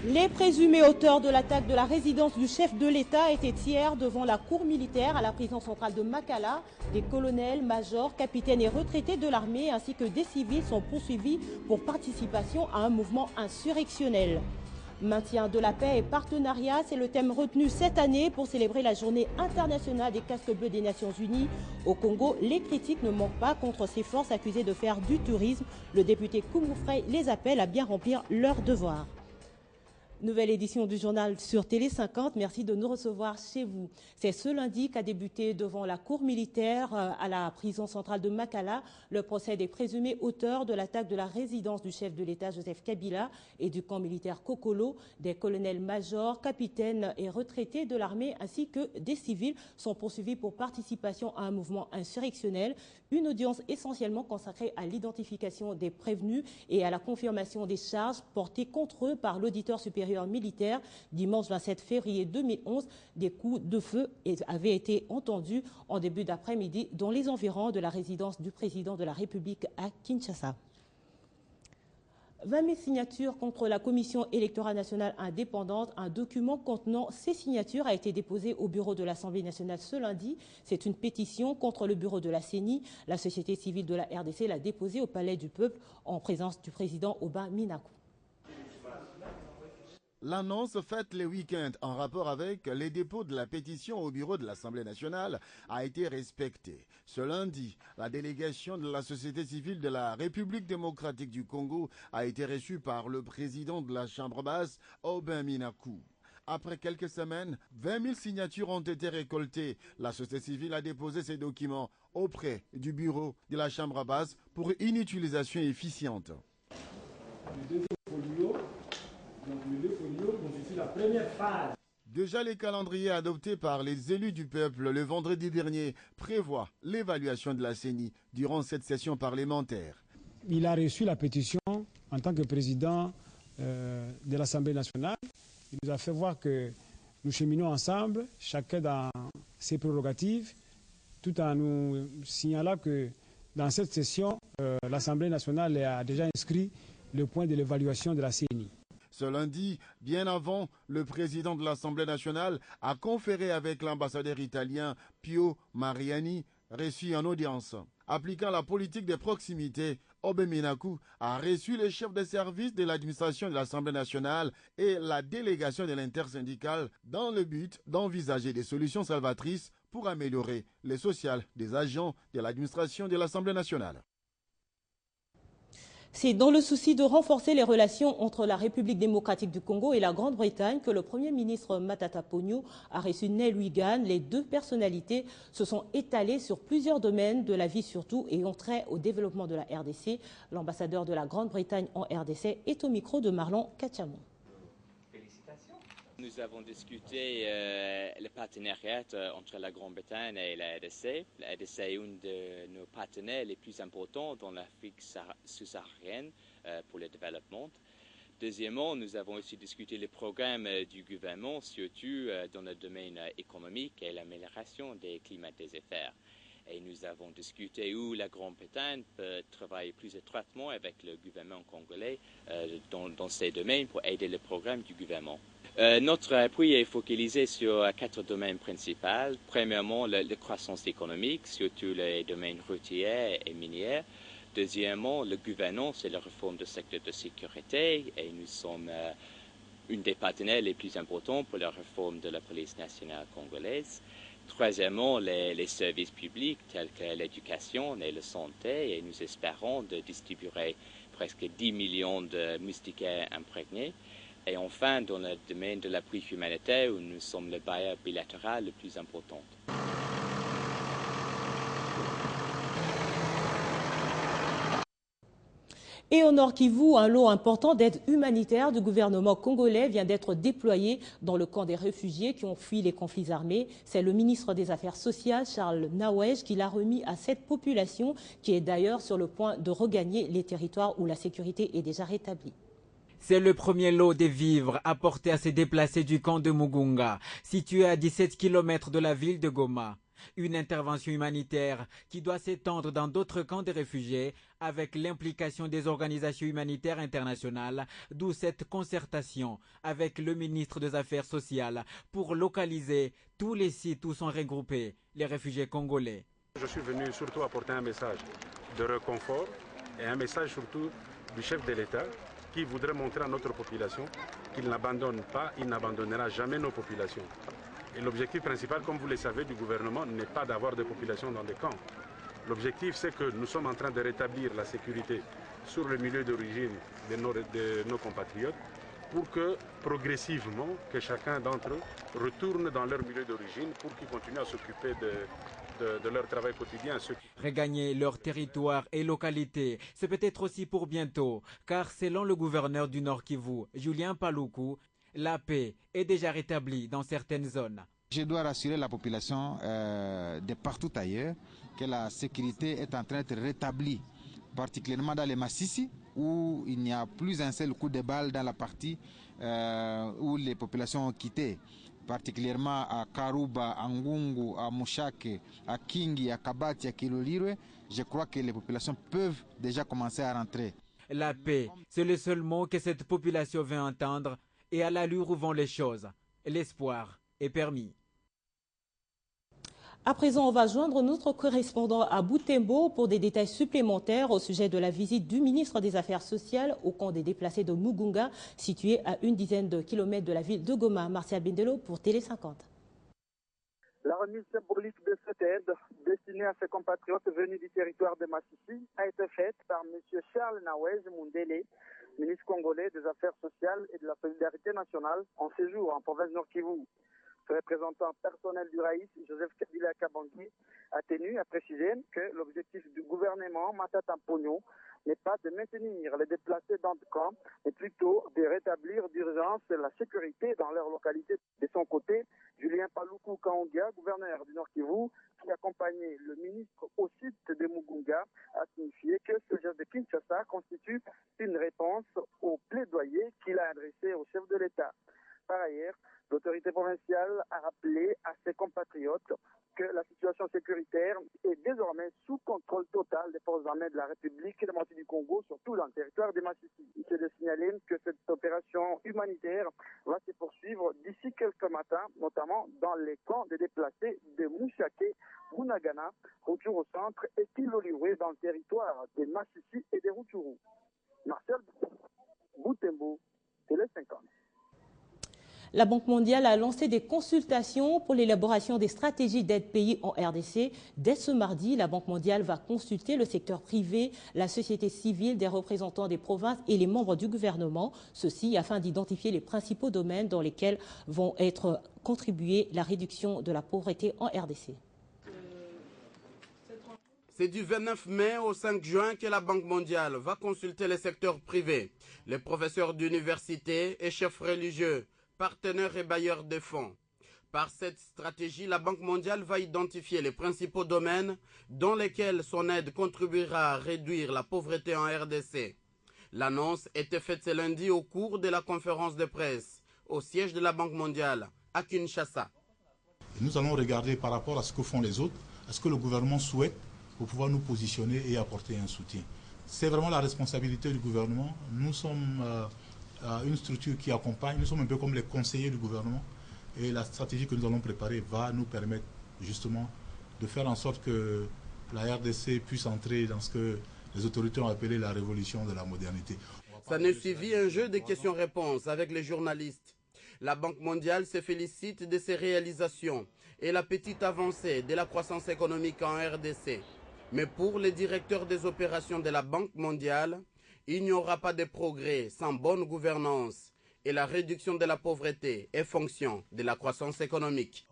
Les présumés auteurs de l'attaque de la résidence du chef de l'État étaient hier devant la cour militaire à la prison centrale de Makala. Des colonels, majors, capitaines et retraités de l'armée ainsi que des civils sont poursuivis pour participation à un mouvement insurrectionnel. Maintien de la paix et partenariat, c'est le thème retenu cette année pour célébrer la journée internationale des casques bleus des Nations Unies. Au Congo, les critiques ne manquent pas contre ces forces accusées de faire du tourisme. Le député Koumoufrey les appelle à bien remplir leurs devoirs. Nouvelle édition du journal sur Télé 50. Merci de nous recevoir chez vous. C'est ce lundi qu'a débuté devant la cour militaire à la prison centrale de Makala le procès des présumés auteurs de l'attaque de la résidence du chef de l'État Joseph Kabila et du camp militaire Kokolo. Des colonels-majors, capitaines et retraités de l'armée ainsi que des civils sont poursuivis pour participation à un mouvement insurrectionnel. Une audience essentiellement consacrée à l'identification des prévenus et à la confirmation des charges portées contre eux par l'auditeur supérieur militaire. Dimanche 27 février 2011, des coups de feu avaient été entendus en début d'après-midi dans les environs de la résidence du président de la République à Kinshasa. 20 000 signatures contre la Commission électorale nationale indépendante. Un document contenant ces signatures a été déposé au bureau de l'Assemblée nationale ce lundi. C'est une pétition contre le bureau de la CENI. La société civile de la RDC l'a déposée au Palais du Peuple en présence du président Aubin Minakou. L'annonce faite le week-end en rapport avec les dépôts de la pétition au bureau de l'Assemblée nationale a été respectée. Ce lundi, la délégation de la société civile de la République démocratique du Congo a été reçue par le président de la Chambre basse, Aubin Minakou. Après quelques semaines, 20 000 signatures ont été récoltées. La société civile a déposé ces documents auprès du bureau de la Chambre basse pour une utilisation efficiente. Donc le folio constitue la première phase. Déjà, les calendriers adoptés par les élus du peuple le vendredi dernier prévoient l'évaluation de la CENI durant cette session parlementaire. Il a reçu la pétition en tant que président de l'Assemblée nationale. Il nous a fait voir que nous cheminons ensemble, chacun dans ses prérogatives, tout en nous signalant que dans cette session, l'Assemblée nationale a déjà inscrit le point de l'évaluation de la CENI. Ce lundi, bien avant, le président de l'Assemblée nationale a conféré avec l'ambassadeur italien Pio Mariani, reçu en audience. Appliquant la politique de proximité, Aubin Minakou a reçu les chefs de service de l'administration de l'Assemblée nationale et la délégation de l'intersyndicale dans le but d'envisager des solutions salvatrices pour améliorer le social des agents de l'administration de l'Assemblée nationale. C'est dans le souci de renforcer les relations entre la République démocratique du Congo et la Grande-Bretagne que le Premier ministre Matata Ponyo a reçu Nel Wigan. Les deux personnalités se sont étalées sur plusieurs domaines de la vie surtout et ont trait au développement de la RDC. L'ambassadeur de la Grande-Bretagne en RDC est au micro de Marlon Kachamon. Nous avons discuté le partenariat entre la Grande-Bretagne et la RDC. La RDC est un de nos partenaires les plus importants dans l'Afrique sous-saharienne pour le développement. Deuxièmement, nous avons aussi discuté les programmes du gouvernement, surtout dans le domaine économique et l'amélioration des climats des affaires. Et nous avons discuté où la Grande-Bretagne peut travailler plus étroitement avec le gouvernement congolais dans ces domaines pour aider le programme du gouvernement. Notre appui est focalisé sur 4 domaines principaux. Premièrement, la croissance économique, surtout les domaines routiers et miniers. Deuxièmement, la gouvernance et la réforme du secteur de sécurité. Et nous sommes un des partenaires les plus importants pour la réforme de la police nationale congolaise. Troisièmement, les services publics tels que l'éducation et la santé. Et nous espérons de distribuer presque 10 millions de moustiquaires imprégnés. Et enfin, dans le domaine de l'appui humanitaire, où nous sommes le bailleur bilatéral le plus important. Et au Nord Kivu, un lot important d'aide humanitaire du gouvernement congolais vient d'être déployé dans le camp des réfugiés qui ont fui les conflits armés. C'est le ministre des Affaires sociales, Charles Naouej, qui l'a remis à cette population, qui est d'ailleurs sur le point de regagner les territoires où la sécurité est déjà rétablie. C'est le premier lot de vivres apporté à ces déplacés du camp de Mugunga, situé à 17 km de la ville de Goma. Une intervention humanitaire qui doit s'étendre dans d'autres camps de réfugiés avec l'implication des organisations humanitaires internationales, d'où cette concertation avec le ministre des Affaires sociales pour localiser tous les sites où sont regroupés les réfugiés congolais. Je suis venu surtout apporter un message de réconfort et un message surtout du chef de l'État qui voudrait montrer à notre population qu'il n'abandonne pas, il n'abandonnera jamais nos populations. Et l'objectif principal, comme vous le savez, du gouvernement n'est pas d'avoir des populations dans des camps. L'objectif, c'est que nous sommes en train de rétablir la sécurité sur le milieu d'origine de nos compatriotes pour que, progressivement, que chacun d'entre eux retourne dans leur milieu d'origine pour qu'ils continuent à s'occuper de leur travail quotidien. Regagner leur territoire et localité, c'est peut-être aussi pour bientôt, car selon le gouverneur du Nord Kivu, Julien Paluku, la paix est déjà rétablie dans certaines zones. Je dois rassurer la population de partout ailleurs que la sécurité est en train d'être rétablie, particulièrement dans les Massissi, où il n'y a plus un seul coup de balle dans la partie où les populations ont quitté, particulièrement à Karuba, à Ngungu, à Mushake, à Kingi, à Kabati, à Kilolirwe. Je crois que les populations peuvent déjà commencer à rentrer. La paix, c'est le seul mot que cette population veut entendre, et à l'allure où vont les choses, l'espoir est permis. À présent, on va joindre notre correspondant à Butembo pour des détails supplémentaires au sujet de la visite du ministre des Affaires sociales au camp des déplacés de Mugunga, situé à une dizaine de kilomètres de la ville de Goma. Martial Bindelo pour Télé 50. La remise symbolique de cette aide destinée à ses compatriotes venus du territoire de Massissi a été faite par M. Charles Nawez Mundele, ministre congolais des Affaires sociales et de la solidarité nationale, en séjour en province Nord Kivu. Ce représentant personnel du Raïs, Joseph Kabila Kabangui, a tenu à préciser que l'objectif du gouvernement Matata Pogno n'est pas de maintenir les déplacés dans le camp, mais plutôt de rétablir d'urgence la sécurité dans leur localité. De son côté, Julien Paluku Kaongia, gouverneur du Nord Kivu, qui accompagnait le ministre au site de Mugunga, a signifié que ce geste de Kinshasa constitue une réponse au plaidoyer qu'il a adressé au chef de l'État. Par ailleurs, l'autorité provinciale a rappelé à ses compatriotes que la situation sécuritaire est désormais sous contrôle total des forces armées de la République démocratique du Congo, surtout dans le territoire des Massissi. Il est de signaler que cette opération humanitaire va se poursuivre d'ici quelques matins, notamment dans les camps des déplacés de Mouchake, Bunagana, Rutshuru au centre et Kiloliwe dans le territoire des Massissi et des Rutshuru. Marcel Butembo, Télé 50. La Banque mondiale a lancé des consultations pour l'élaboration des stratégies d'aide pays en RDC. Dès ce mardi, la Banque mondiale va consulter le secteur privé, la société civile, des représentants des provinces et les membres du gouvernement. Ceci afin d'identifier les principaux domaines dans lesquels vont être contribuée la réduction de la pauvreté en RDC. C'est du 29 mai au 5 juin que la Banque mondiale va consulter le secteur privé, les professeurs d'université et chefs religieux, partenaires et bailleurs de fonds. Par cette stratégie, la Banque mondiale va identifier les principaux domaines dans lesquels son aide contribuera à réduire la pauvreté en RDC. L'annonce était faite ce lundi au cours de la conférence de presse au siège de la Banque mondiale à Kinshasa. Nous allons regarder par rapport à ce que font les autres, à ce que le gouvernement souhaite pour pouvoir nous positionner et apporter un soutien. C'est vraiment la responsabilité du gouvernement. Nous sommes une structure qui accompagne, nous sommes un peu comme les conseillers du gouvernement et la stratégie que nous allons préparer va nous permettre justement de faire en sorte que la RDC puisse entrer dans ce que les autorités ont appelé la révolution de la modernité. Ça ne suivit un jeu de questions-réponses avec les journalistes. La Banque mondiale se félicite de ses réalisations et la petite avancée de la croissance économique en RDC. Mais pour les directeurs des opérations de la Banque mondiale, il n'y aura pas de progrès sans bonne gouvernance et la réduction de la pauvreté est fonction de la croissance économique.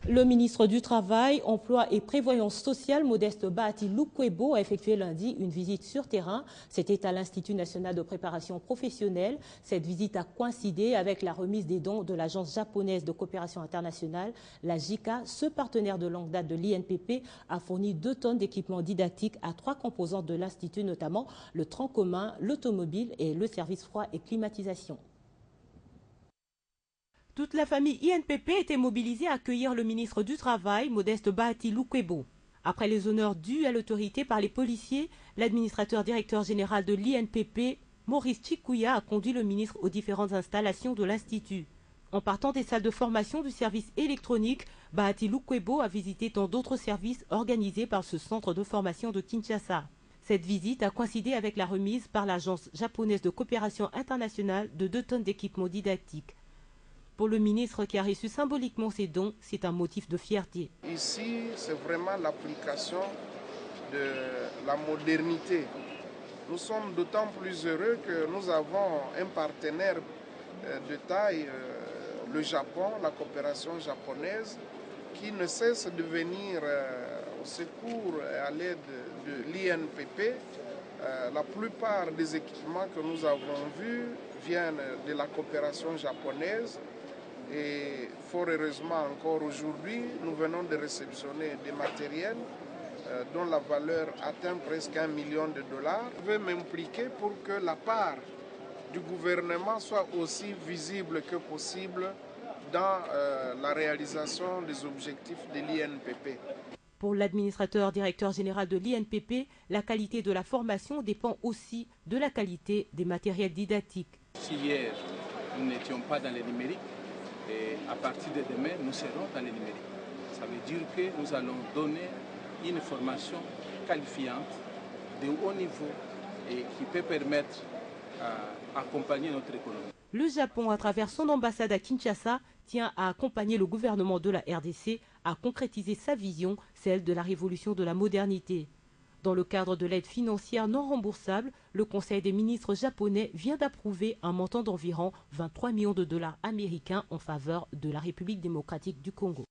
Le ministre du Travail, Emploi et Prévoyance sociale, Modeste Bahati Lukwebo, a effectué lundi une visite sur terrain. C'était à l'Institut national de préparation professionnelle. Cette visite a coïncidé avec la remise des dons de l'Agence japonaise de coopération internationale, la JICA. Ce partenaire de longue date de l'INPP a fourni 2 tonnes d'équipements didactiques à 3 composantes de l'Institut, notamment le tronc commun, l'automobile et le service froid et climatisation. Toute la famille INPP était mobilisée à accueillir le ministre du Travail, Modeste Bahati Lukwebo. Après les honneurs dus à l'autorité par les policiers, l'administrateur directeur général de l'INPP, Maurice Chikouya, a conduit le ministre aux différentes installations de l'Institut. En partant des salles de formation du service électronique, Bahati Lukwebo a visité tant d'autres services organisés par ce centre de formation de Kinshasa. Cette visite a coïncidé avec la remise par l'Agence japonaise de coopération internationale de 2 tonnes d'équipements didactiques. Pour le ministre qui a reçu symboliquement ces dons, c'est un motif de fierté. Ici, c'est vraiment l'application de la modernité. Nous sommes d'autant plus heureux que nous avons un partenaire de taille, le Japon, la coopération japonaise, qui ne cesse de venir au secours et à l'aide de l'INPP. La plupart des équipements que nous avons vus viennent de la coopération japonaise. Et fort heureusement encore aujourd'hui, nous venons de réceptionner des matériels dont la valeur atteint presque $1 million. Je vais m'impliquer pour que la part du gouvernement soit aussi visible que possible dans la réalisation des objectifs de l'INPP. Pour l'administrateur directeur général de l'INPP, la qualité de la formation dépend aussi de la qualité des matériels didactiques. Si hier, nous n'étions pas dans le numérique, et à partir de demain, nous serons dans le numérique. Ça veut dire que nous allons donner une formation qualifiante de haut niveau et qui peut permettre d'accompagner notre économie. Le Japon, à travers son ambassade à Kinshasa, tient à accompagner le gouvernement de la RDC à concrétiser sa vision, celle de la révolution de la modernité. Dans le cadre de l'aide financière non remboursable, le Conseil des ministres japonais vient d'approuver un montant d'environ 23 millions de dollars américains en faveur de la République démocratique du Congo.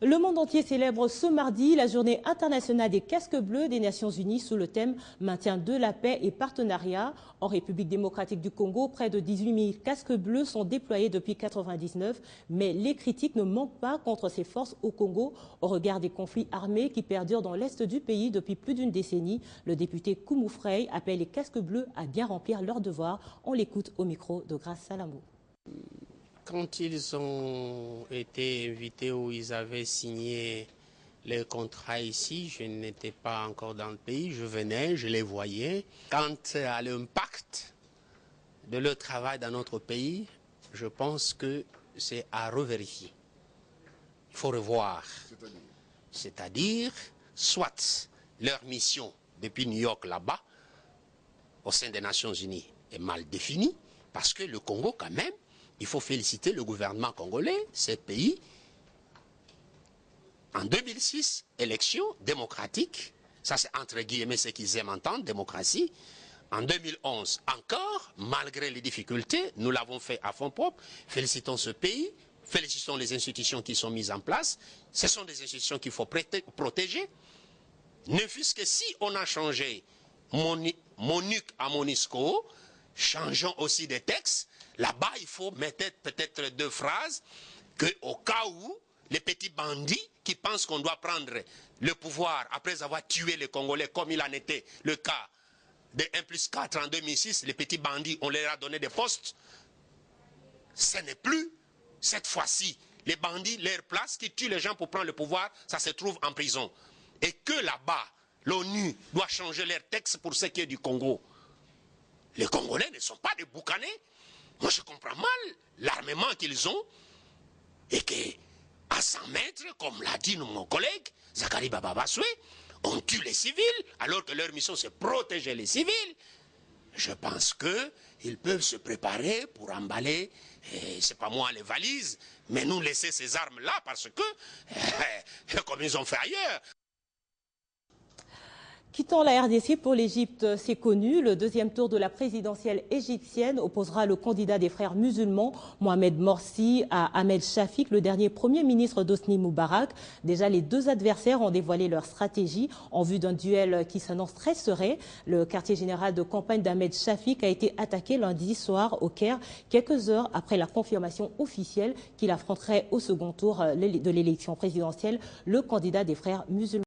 Le monde entier célèbre ce mardi la journée internationale des casques bleus des Nations Unies sous le thème « Maintien de la paix et partenariat ». En République démocratique du Congo, près de 18 000 casques bleus sont déployés depuis 1999, mais les critiques ne manquent pas contre ces forces au Congo. Au regard des conflits armés qui perdurent dans l'est du pays depuis plus d'une décennie, le député Koumou Frey appelle les casques bleus à bien remplir leurs devoirs. On l'écoute au micro de Grace Salamou. Quand ils ont été invités ou ils avaient signé le contrat ici, je n'étais pas encore dans le pays, je venais, je les voyais. Quant à l'impact de leur travail dans notre pays, je pense que c'est à revérifier. Il faut revoir. C'est-à-dire, soit leur mission depuis New York là-bas, au sein des Nations Unies, est mal définie, parce que le Congo quand même, il faut féliciter le gouvernement congolais, ce pays. En 2006, élection démocratique, ça c'est entre guillemets ce qu'ils aiment entendre, démocratie. En 2011, encore, malgré les difficultés, nous l'avons fait à fond propre. Félicitons ce pays, félicitons les institutions qui sont mises en place. Ce sont des institutions qu'il faut protéger. Ne fût-ce que si on a changé MONUC à MONUSCO, changeons aussi des textes. Là-bas, il faut mettre peut-être 2 phrases qu'au cas où les petits bandits qui pensent qu'on doit prendre le pouvoir après avoir tué les Congolais, comme il en était le cas de 1+4 en 2006, les petits bandits, on leur a donné des postes. Ce n'est plus, cette fois-ci, les bandits, leur place, qui tuent les gens pour prendre le pouvoir, ça se trouve en prison. Et que là-bas, l'ONU doit changer leur texte pour ce qui est du Congo. Les Congolais ne sont pas des boucanés. Moi, je comprends mal l'armement qu'ils ont et qu'à 100 mètres, comme l'a dit mon collègue, Zakari Bababasoué, on tue les civils alors que leur mission c'est protéger les civils. Je pense qu'ils peuvent se préparer pour emballer, c'est pas moi les valises, mais nous laisser ces armes-là parce que, comme ils ont fait ailleurs. Quittant la RDC pour l'Égypte, c'est connu. Le deuxième tour de la présidentielle égyptienne opposera le candidat des frères musulmans, Mohamed Morsi, à Ahmed Shafik, le dernier premier ministre d'Hosni Moubarak. Déjà, les 2 adversaires ont dévoilé leur stratégie en vue d'un duel qui s'annonce très serré. Le quartier général de campagne d'Ahmed Shafik a été attaqué lundi soir au Caire, quelques heures après la confirmation officielle qu'il affronterait au second tour de l'élection présidentielle le candidat des frères musulmans.